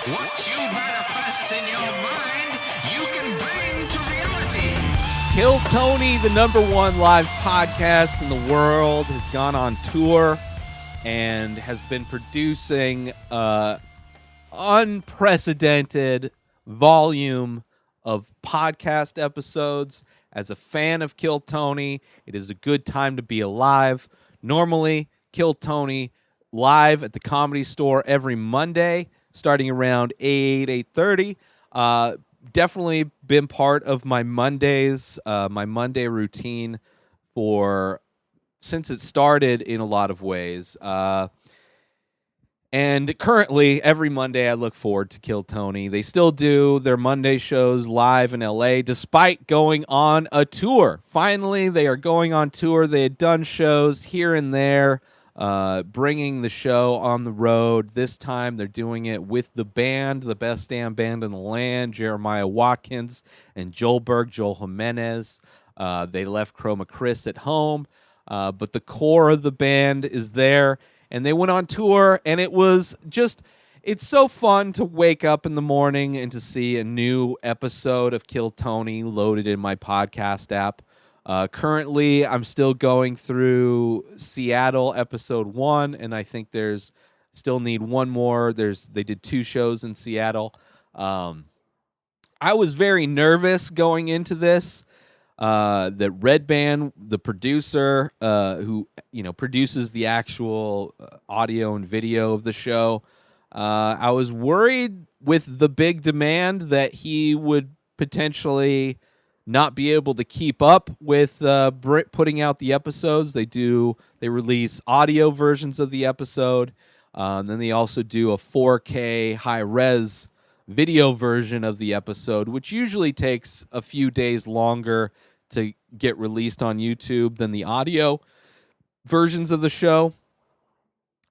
What you manifest in your mind, you can bring to reality. Kill Tony, the #1 live podcast in the world, has gone on tour and has been producing unprecedented volume of podcast episodes. As a fan of Kill Tony, it is a good time to be alive. Normally, Kill Tony live at the Comedy Store every Monday, starting around 8:30. Definitely been part of my Mondays, my Monday routine since it started in a lot of ways. And currently, every Monday, I look forward to Kill Tony. They still do their Monday shows live in LA, despite going on a tour. Finally, they are going on tour. They had done shows here and there, bringing the show on the road. This time, they're doing it with the band, the best damn band in the land, Jeremiah Watkins and Joel Jimenez. They left Chroma Chris at home, but the core of the band is there. And they went on tour, and it's so fun to wake up in the morning and to see a new episode of Kill Tony loaded in my podcast app. Currently, I'm still going through Seattle episode 1, and I think still need one more. They did 2 shows in Seattle. I was very nervous going into this. That Red Band, the producer, who produces the actual audio and video of the show, I was worried with the big demand that he would potentially not be able to keep up with putting out the episodes. They release audio versions of the episode, and then they also do a 4K high res video version of the episode, which usually takes a few days longer to get released on YouTube than the audio versions of the show.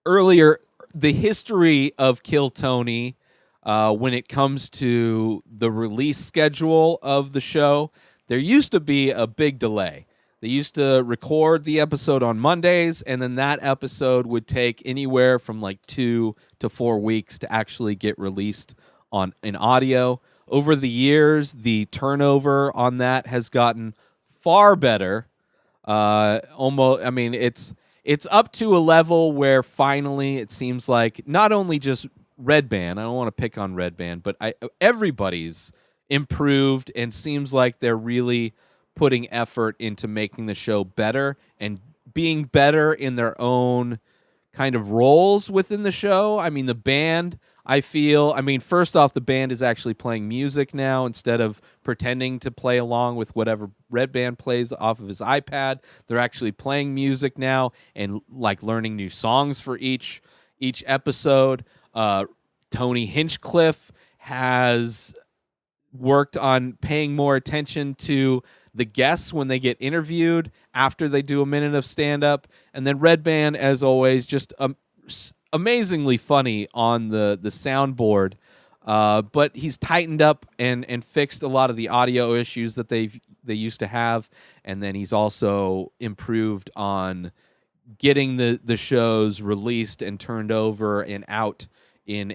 Earlier, the history of Kill Tony, when it comes to the release schedule of the show, there used to be a big delay. They used to record the episode on Mondays, and then that episode would take anywhere from like 2 to 4 weeks to actually get released in audio. Over the years, the turnover on that has gotten far better. It's up to a level where finally it seems like not only just Red Band, I don't want to pick on Red Band, but everybody's improved and seems like they're really putting effort into making the show better and being better in their own kind of roles within the show. I mean, the band, first off, the band is actually playing music now instead of pretending to play along with whatever Red Band plays off of his iPad. They're actually playing music now and like learning new songs for each episode. Tony Hinchcliffe has worked on paying more attention to the guests when they get interviewed after they do a minute of stand-up. And then Red Band, as always, just amazingly funny on the soundboard, but he's tightened up and fixed a lot of the audio issues that they used to have, and then he's also improved on getting the shows released and turned over and out in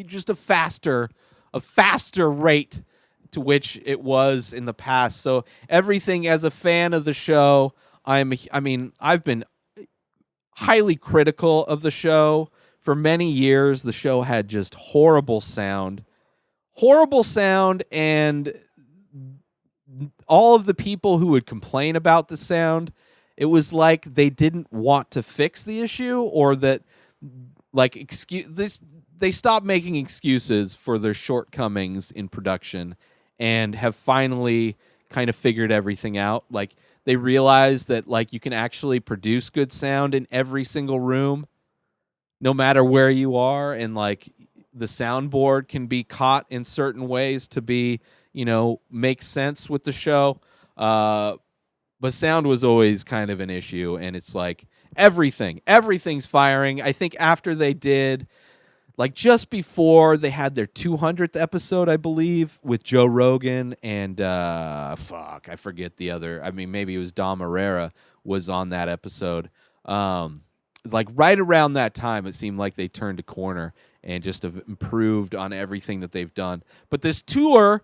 just a faster rate to which it was in the past. So everything, as a fan of the show, I've been highly critical of the show for many years. The show had just horrible sound, and all of the people who would complain about the sound, it was like they didn't want to fix the issue, or that they stopped making excuses for their shortcomings in production and have finally kind of figured everything out. Like, they realized that you can actually produce good sound in every single room, no matter where you are, and the soundboard can be caught in certain ways to be, make sense with the show. But sound was always kind of an issue, and it's everything's firing. I think after they did, just before they had their 200th episode, I believe, with Joe Rogan and I forget the other. Maybe it was Dom Herrera was on that episode. like right around that time, it seemed like they turned a corner and just have improved on everything that they've done. But this tour,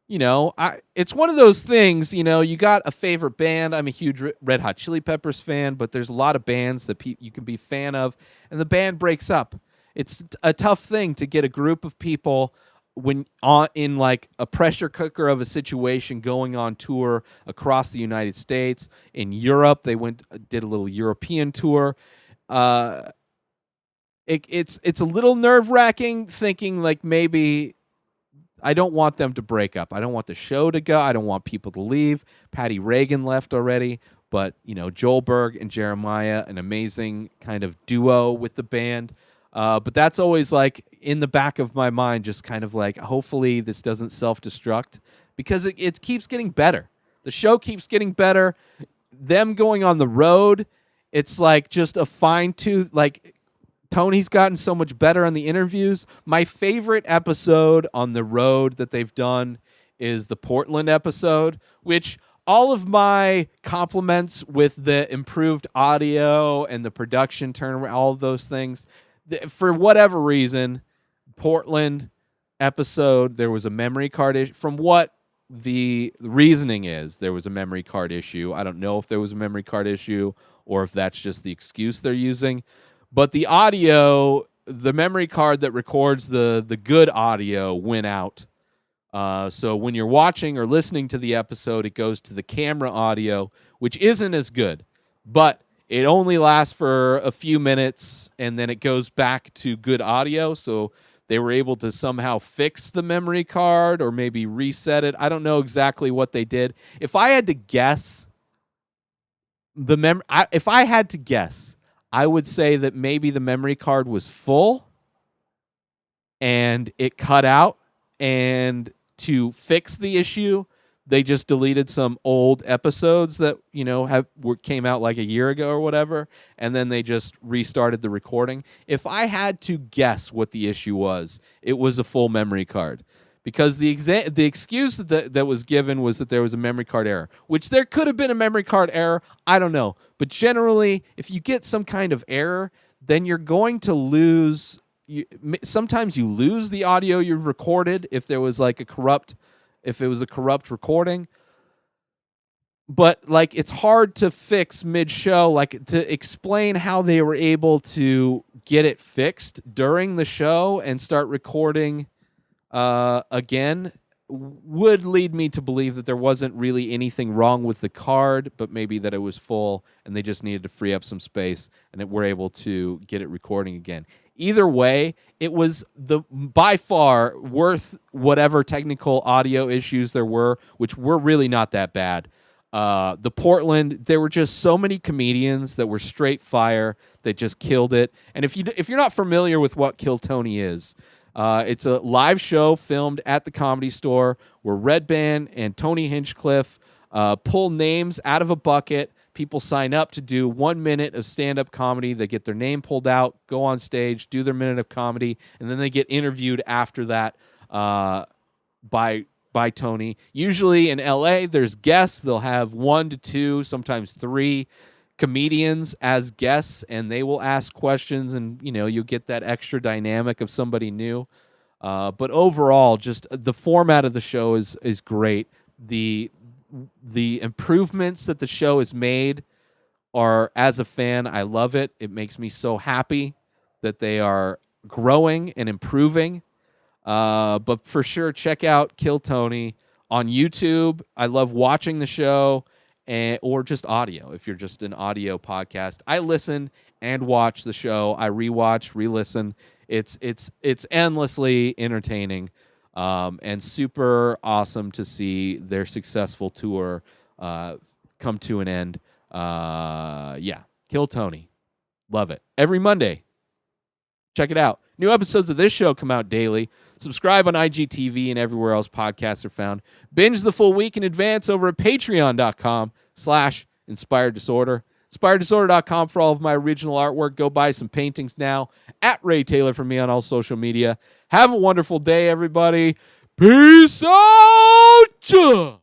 it's one of those things, you got a favorite band. I'm a huge Red Hot Chili Peppers fan, but there's a lot of bands that you can be a fan of, and the band breaks up. It's a tough thing to get a group of people in like a pressure cooker of a situation going on tour across the United States. In Europe, they did a little European tour. It's a little nerve-wracking thinking like maybe I don't want them to break up. I don't want the show to go. I don't want people to leave. Patty Reagan left already, but Joel Berg and Jeremiah, an amazing kind of duo with the band. But that's always like in the back of my mind, just kind of like, hopefully this doesn't self-destruct, because it keeps getting better. The show keeps getting better. Them going on the road, it's like just a fine-tooth, like Tony's gotten so much better on the interviews. My favorite episode on the road that they've done is the Portland episode, which all of my compliments with the improved audio and the production turnaround, all of those things, for whatever reason, Portland episode, there was a memory card issue. From what the reasoning is, there was a memory card issue. I don't know if there was a memory card issue or if that's just the excuse they're using. But the audio, the memory card that records the good audio went out. So when you're watching or listening to the episode, it goes to the camera audio, which isn't as good. But it only lasts for a few minutes, and then it goes back to good audio. So they were able to somehow fix the memory card or maybe reset it. I don't know exactly what they did. If I had to guess, I would say that maybe the memory card was full and it cut out, and to fix the issue, they just deleted some old episodes that, came out like a year ago or whatever, and then they just restarted the recording. If I had to guess what the issue was, it was a full memory card. Because the excuse that was given was that there was a memory card error, which there could have been a memory card error. I don't know. But generally, if you get some kind of error, then you're going to lose. Sometimes you lose the audio you've recorded if there was like if it was a corrupt recording. But like, it's hard to fix mid-show, like to explain how they were able to get it fixed during the show and start recording again would lead me to believe that there wasn't really anything wrong with the card, but maybe that it was full and they just needed to free up some space and that we're able to get it recording again. Either way, it was by far worth whatever technical audio issues there were, which were really not that bad. The Portland, there were just so many comedians that were straight fire that just killed it. And if you're not familiar with what Kill Tony is, it's a live show filmed at the Comedy Store where Red Band and Tony Hinchcliffe pull names out of a bucket. People sign up to do 1 minute of stand-up comedy. They get their name pulled out, go on stage, do their minute of comedy, and then they get interviewed after that by Tony. Usually in LA, there's guests. They'll have 1 to 2, sometimes 3 comedians as guests, and they will ask questions, and you'll get that extra dynamic of somebody new. But overall, just the format of the show is great. The improvements that the show has made are, as a fan, I love it. It makes me so happy that they are growing and improving. But for sure, check out Kill Tony on YouTube. I love watching the show or just audio. If you're just an audio podcast, I listen and watch the show. I rewatch, re-listen. It's endlessly entertaining. And super awesome to see their successful tour come to an end. Kill Tony. Love it. Every Monday. Check it out. New episodes of this show come out daily. Subscribe on IGTV and everywhere else podcasts are found. Binge the full week in advance over at patreon.com/inspireddisorder. InspiredDisorder.com for all of my original artwork. Go buy some paintings now. At Ray Taylor for me on all social media. Have a wonderful day, everybody. Peace out!